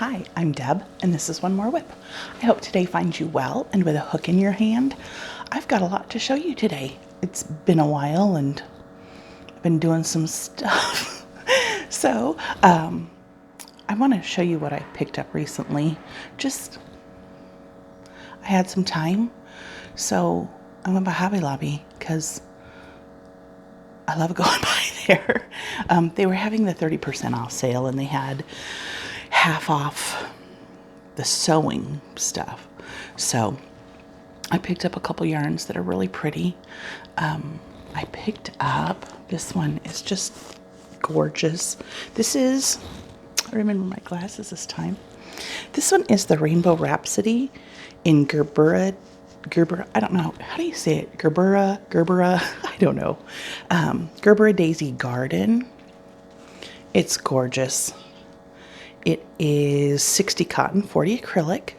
Hi, I'm Deb, and this is One More WIP. I hope today finds you well and with a hook in your hand. I've got a lot to show you today. It's been a while and I've been doing some stuff. So, I want to show you what I picked up recently. I had some time, so I went by Hobby Lobby because I love going by there. They were having the 30% off sale and they had half off the sewing stuff. So I picked up a couple yarns that are really pretty. I picked up, this one is just gorgeous. I remember my glasses this time. This one is the Rainbow Rhapsody in Gerbera, I don't know, how do you say it? Gerbera, I don't know. Gerbera Daisy Garden. It's gorgeous. It is 60 cotton, 40 acrylic.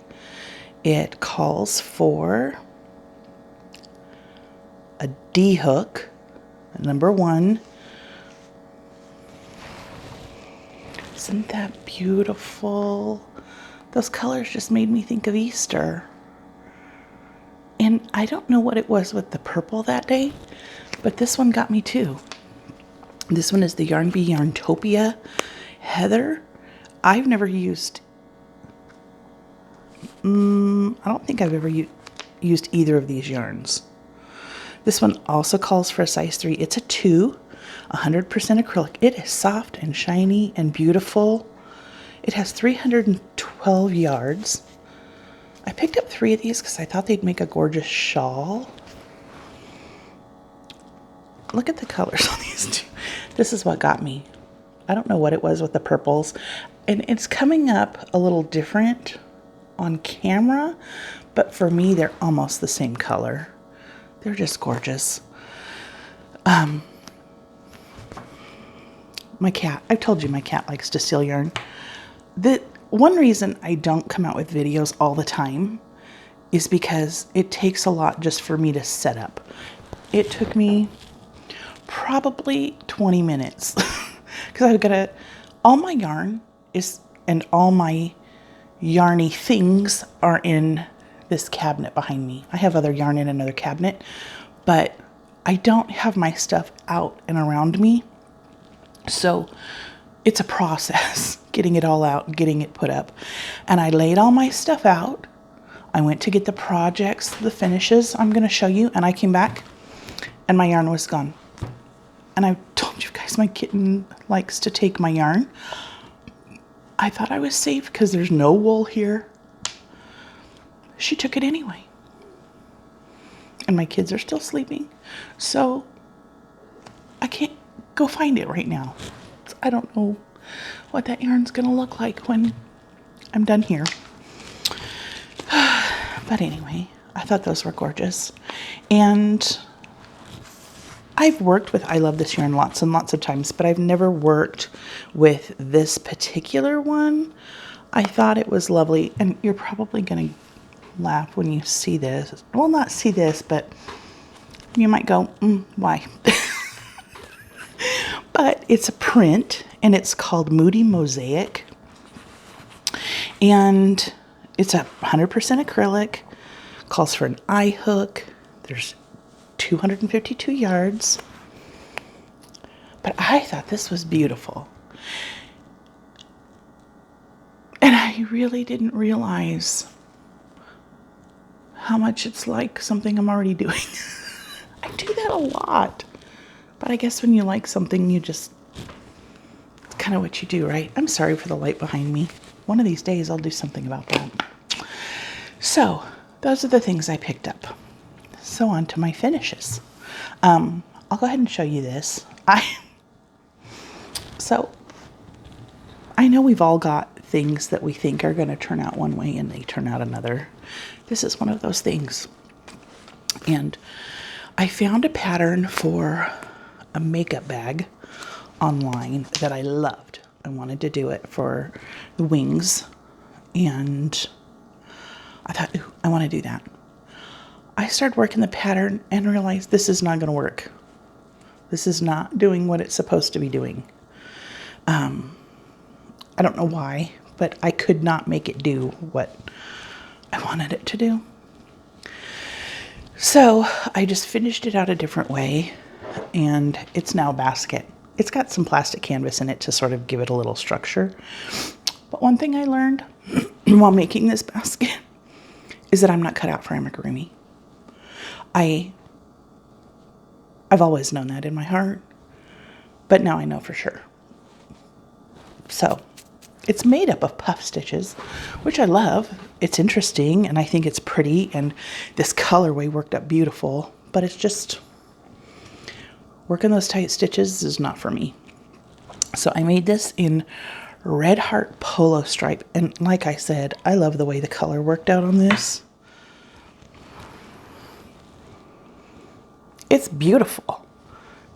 It calls for a D hook, number 1. Isn't that beautiful? Those colors just made me think of Easter. And I don't know what it was with the purple that day, but this one got me too. This one is the Yarn Bee Yarntopia Heather. I've never used, I don't think I've ever used either of these yarns. This one also calls for a size 3. It's a 2, 100% acrylic. It is soft and shiny and beautiful. It has 312 yards. I picked up 3 of these because I thought they'd make a gorgeous shawl. Look at the colors on these two. This is what got me. I don't know what it was with the purples. And it's coming up a little different on camera, but for me, they're almost the same color. They're just gorgeous. My cat, I've told you my cat likes to steal yarn. The one reason I don't come out with videos all the time is because it takes a lot just for me to set up. It took me probably 20 minutes because I've got all my yarn and all my yarny things are in this cabinet behind me. I have other yarn in another cabinet, but I don't have my stuff out and around me. So it's a process getting it all out and getting it put up. And I laid all my stuff out. I went to get the projects, the finishes I'm going to show you, and I came back and my yarn was gone. And I told you guys my kitten likes to take my yarn. I thought I was safe because there's no wool here. She took it anyway. And my kids are still sleeping. So I can't go find it right now. So I don't know what that yarn's going to look like when I'm done here. But anyway, I thought those were gorgeous. And I've worked with I Love This Yarn lots and lots of times, but I've never worked with this particular one. I thought it was lovely, and you're probably going to laugh when you see this. Well, not see this, but you might go, why? But it's a print, and it's called Moody Mosaic, and it's a 100% acrylic, calls for an eye hook. There's 252 yards, but I thought this was beautiful. And I really didn't realize how much it's like something I'm already doing. I do that a lot, but I guess when you like something, it's kind of what you do, right? I'm sorry for the light behind me. One of these days, I'll do something about that. So those are the things I picked up. So on to my finishes. I'll go ahead and show you this. So I know we've all got things that we think are going to turn out one way and they turn out another. This is one of those things. And I found a pattern for a makeup bag online that I loved. I wanted to do it for the wings, and I thought, ooh, I want to do that. I started working the pattern and realized this is not going to work. This is not doing what it's supposed to be doing. I don't know why, but I could not make it do what I wanted it to do. So I just finished it out a different way, and it's now a basket. It's got some plastic canvas in it to sort of give it a little structure. But one thing I learned while making this basket is that I'm not cut out for amigurumi. I've always known that in my heart, but now I know for sure. So it's made up of puff stitches, which I love. It's interesting, and I think it's pretty, and this colorway worked out beautiful, but it's just working those tight stitches is not for me. So I made this in Red Heart Polo Stripe, and like I said, I love the way the color worked out on this. It's beautiful.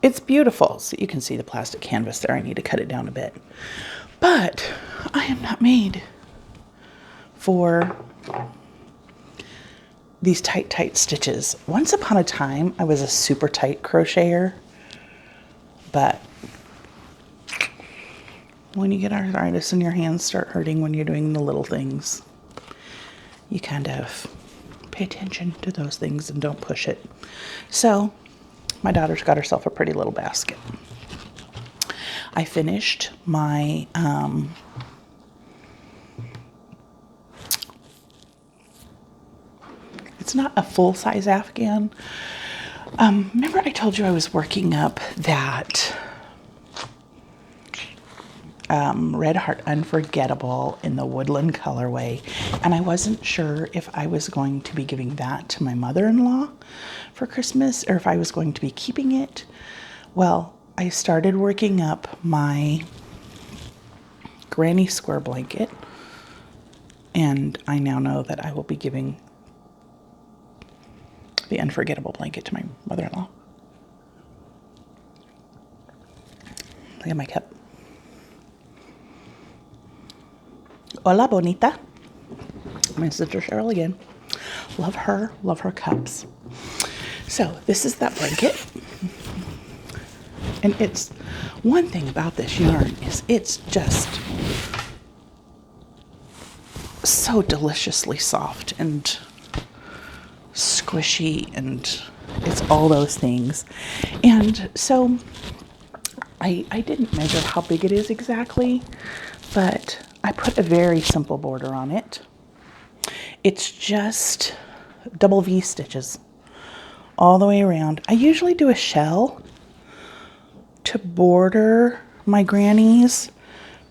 It's beautiful. So you can see the plastic canvas there. I need to cut it down a bit. But I am not made for these tight stitches. Once upon a time, I was a super tight crocheter, but when you get arthritis and your hands start hurting when you're doing the little things, you kind of pay attention to those things and don't push it. So my daughter's got herself a pretty little basket. I finished my it's not a full-size Afghan. Remember I told you I was working up that Red Heart Unforgettable in the woodland colorway, and I wasn't sure if I was going to be giving that to my mother-in-law for Christmas or if I was going to be keeping it. Well, I started working up my granny square blanket, and I now know that I will be giving the unforgettable blanket to my mother-in-law. Look at my cup. Hola, bonita. My sister Cheryl again. Love her cups. So this is that blanket. And it's one thing about this yarn is it's just so deliciously soft and squishy, and it's all those things. And so I didn't measure how big it is exactly, but I put a very simple border on it. It's just double V stitches all the way around. I usually do a shell to border my grannies,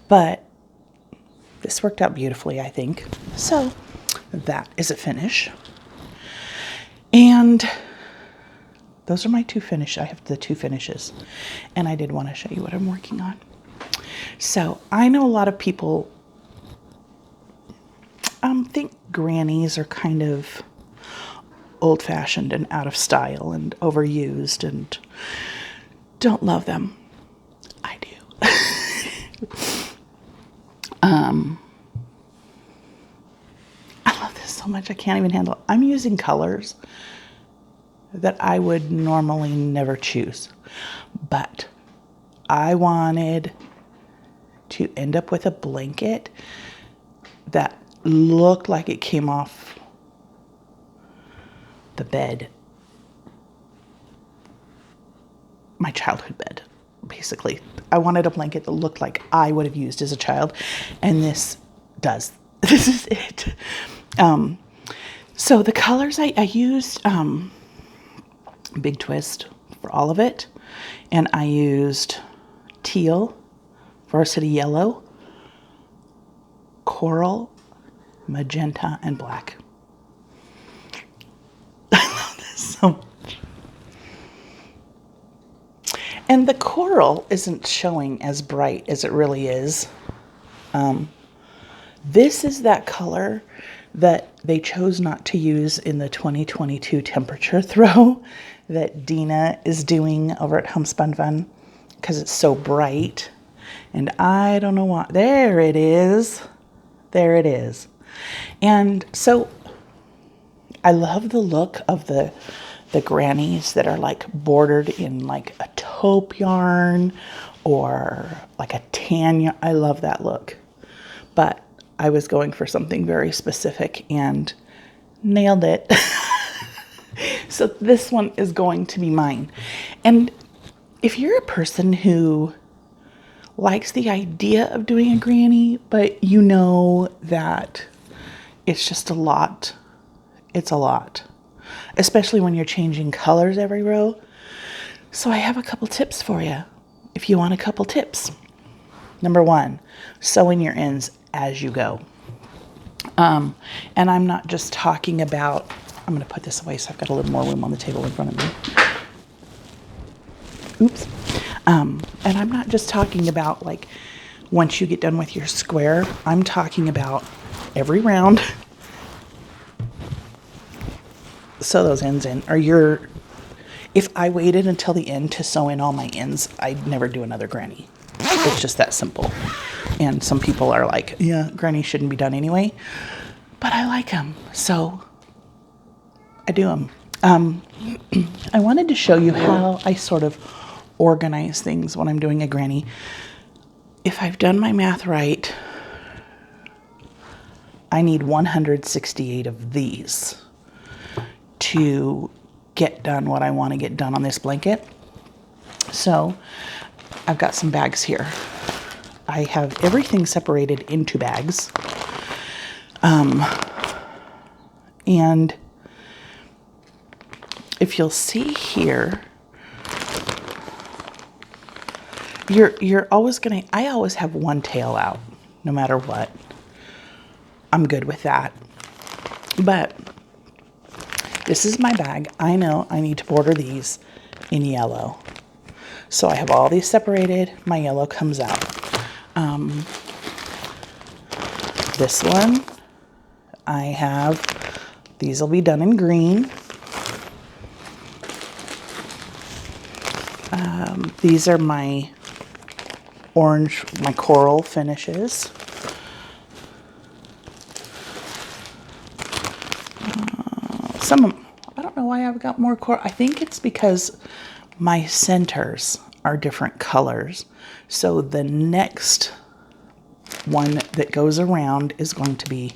but this worked out beautifully, I think. So that is a finish. And those are my two finishes. I have the two finishes, and I did want to show you what I'm working on. So I know a lot of people think grannies are kind of old-fashioned and out of style and overused and don't love them. I do. I love this so much I can't even handle it. I'm using colors that I would normally never choose, but I wanted to end up with a blanket that looked like it came off the bed, my childhood bed, basically. I wanted a blanket that looked like I would have used as a child, and this does. This is it. So the colors I used Big Twist for all of it, and I used teal, varsity yellow, coral, magenta, and black. I love this so much. And the coral isn't showing as bright as it really is. This is that color that they chose not to use in the 2022 temperature throw that Dina is doing over at Homespun Fun because it's so bright. And I don't know why. There it is. There it is. And so I love the look of the grannies that are like bordered in like a taupe yarn or like a tan yarn. I love that look. But I was going for something very specific and nailed it. So this one is going to be mine. And if you're a person who likes the idea of doing a granny, but you know that it's just a lot, it's a lot, especially when you're changing colors every row. So I have a couple tips for you if you want a couple tips. Number one, sew in your ends as you go. And I'm not just talking about, I'm going to put this away so I've got a little more room on the table in front of me. Oops. And I'm not just talking about like once you get done with your square, I'm talking about every round. Sew those ends in, or if I waited until the end to sew in all my ends, I'd never do another granny. It's just that simple. And some people are like, yeah, granny shouldn't be done anyway, but I like them, so I do them. I wanted to show you how I sort of organize things when I'm doing a granny. If I've done my math right, I need 168 of these to get done what I want to get done on this blanket. So I've got some bags here. I have everything separated into bags. And if you'll see here, you're always gonna, I always have one tail out, no matter what. I'm good with that. But this is my bag. I know I need to border these in yellow. So I have all these separated. My yellow comes out. This one, I have, these will be done in green. These are my orange, my coral finishes. I don't know why I've got more coral. I think it's because my centers are different colors. So the next one that goes around is going to be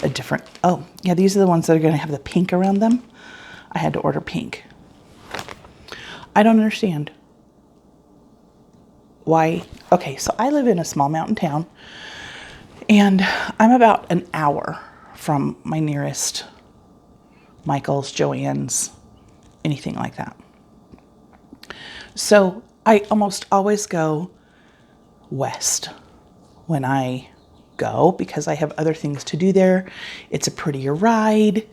a different, oh yeah, these are the ones that are going to have the pink around them. I had to order pink. I don't understand why. Okay, so I live in a small mountain town and I'm about an hour from my nearest Michael's, Joann's, anything like that. So I almost always go west when I go because I have other things to do there. It's a prettier ride.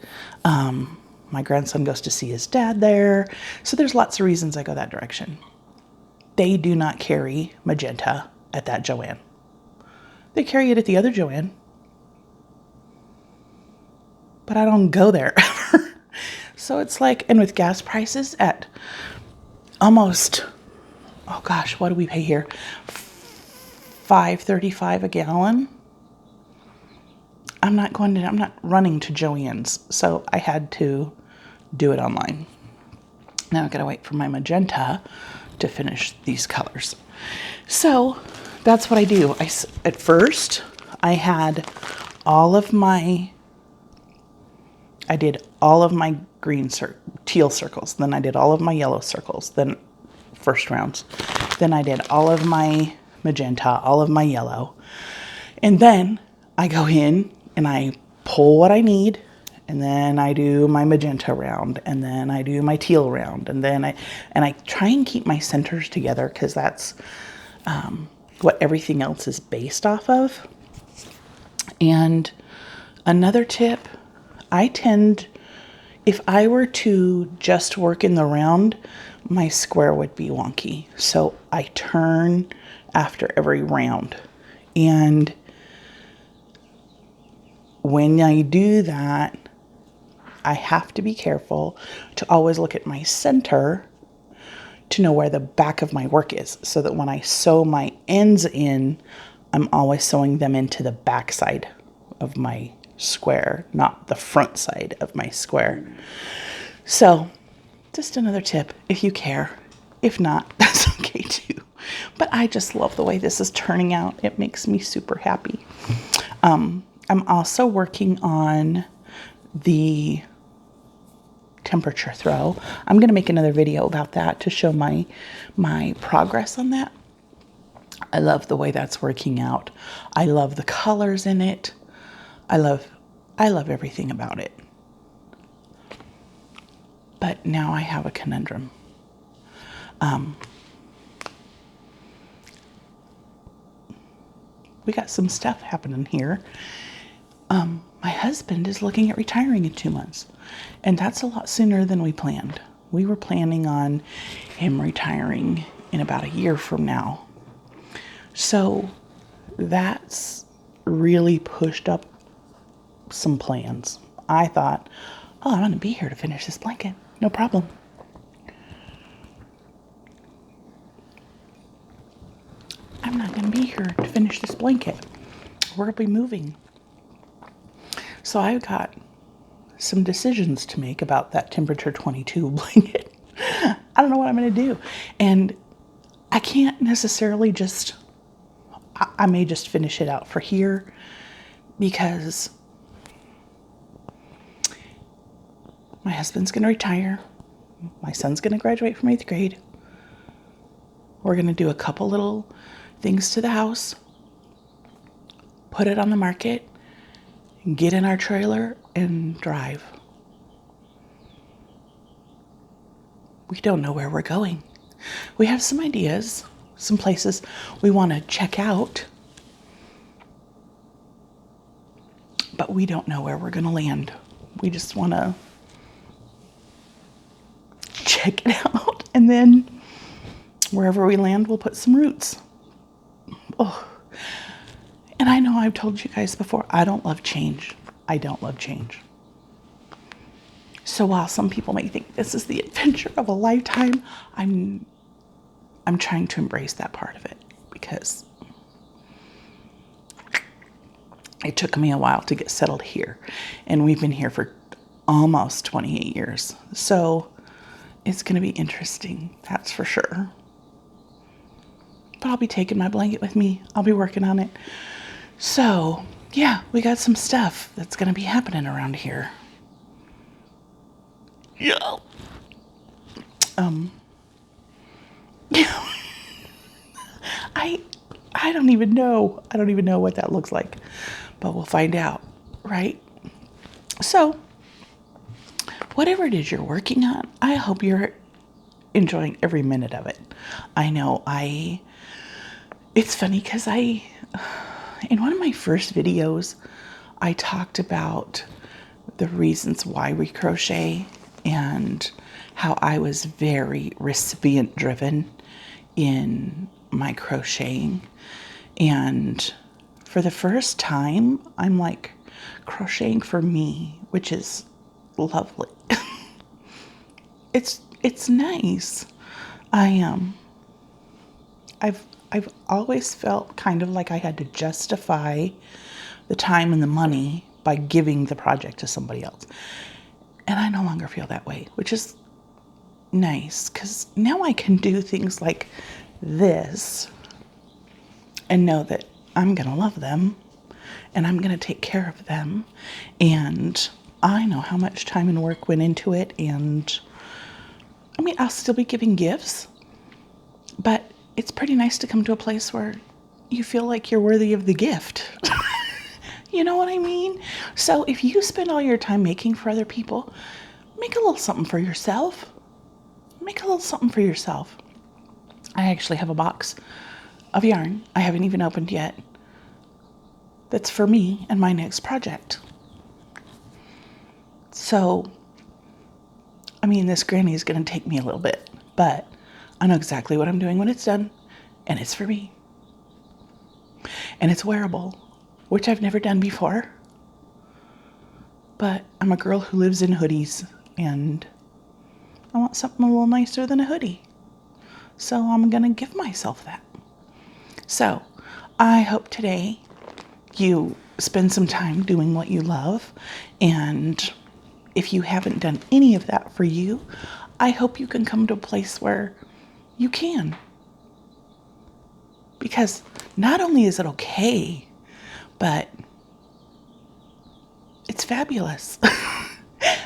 My grandson goes to see his dad there. So there's lots of reasons I go that direction. They do not carry magenta at that Joann. They carry it at the other Joann. But I don't go there ever. So it's like, and with gas prices at almost, oh gosh, what do we pay here? $5.35 a gallon. I'm not running to Joann's. So I had to do it online. Now I gotta wait for my magenta to finish these colors. So that's what I do. At first I had all of my, I did all of my teal circles. Then I did all of my yellow circles. Then first rounds. Then I did all of my magenta, all of my yellow. And then I go in and I pull what I need. And then I do my magenta round. And then I do my teal round. And then I try and keep my centers together because that's what everything else is based off of. And another tip, if I were to just work in the round, my square would be wonky. So I turn after every round. And when I do that, I have to be careful to always look at my center to know where the back of my work is, so that when I sew my ends in, I'm always sewing them into the back side of my square, not the front side of my square. So just another tip, if you care, If not, that's okay too. But I just love the way this is turning out. It makes me super happy. I'm also working on the temperature throw. I'm going to make another video about that to show my progress on that. I love the way that's working out. I love the colors in it. I love everything about it. But now I have a conundrum. We got some stuff happening here. My husband is looking at retiring in 2 months, and that's a lot sooner than we planned. We were planning on him retiring in about a year from now. So that's really pushed up some plans. I thought, oh, I'm going to be here to finish this blanket. No problem. I'm not going to be here to finish this blanket. We're going to be moving. So I've got some decisions to make about that temperature 22 blanket. I don't know what I'm going to do. And I can't necessarily just, I may just finish it out for here because my husband's going to retire. My son's going to graduate from 8th grade. We're going to do a couple little things to the house, put it on the market, get in our trailer and drive. We don't know where we're going. We have some ideas, some places we want to check out, but we don't know where we're going to land. We just want to check it out, and then wherever we land, we'll put some roots. Oh. And I know I've told you guys before, I don't love change. I don't love change. So while some people may think this is the adventure of a lifetime, I'm trying to embrace that part of it because it took me a while to get settled here. And we've been here for almost 28 years. So it's going to be interesting, that's for sure. But I'll be taking my blanket with me. I'll be working on it. So, yeah, we got some stuff that's going to be happening around here. Yeah. I don't even know. I don't even know what that looks like. But we'll find out, right? So, whatever it is you're working on, I hope you're enjoying every minute of it. I know it's funny because in one of my first videos, I talked about the reasons why we crochet and how I was very recipient driven in my crocheting. And for the first time, I'm like crocheting for me, which is lovely. It's nice. I've always felt kind of like I had to justify the time and the money by giving the project to somebody else. And I no longer feel that way, which is nice because now I can do things like this and know that I'm going to love them and I'm going to take care of them. And I know how much time and work went into it. And I mean, I'll still be giving gifts, but it's pretty nice to come to a place where you feel like you're worthy of the gift. You know what I mean? So if you spend all your time making for other people, make a little something for yourself. Make a little something for yourself. I actually have a box of yarn I haven't even opened yet. That's for me and my next project. So, I mean, this granny is going to take me a little bit, but I know exactly what I'm doing when it's done, and it's for me. And it's wearable, which I've never done before. But I'm a girl who lives in hoodies, and I want something a little nicer than a hoodie. So I'm going to give myself that. So I hope today you spend some time doing what you love. And if you haven't done any of that for you, I hope you can come to a place where you can. Because not only is it okay, but it's fabulous.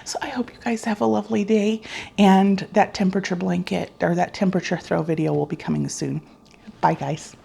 So I hope you guys have a lovely day, and that temperature blanket or that temperature throw video will be coming soon. Bye, guys.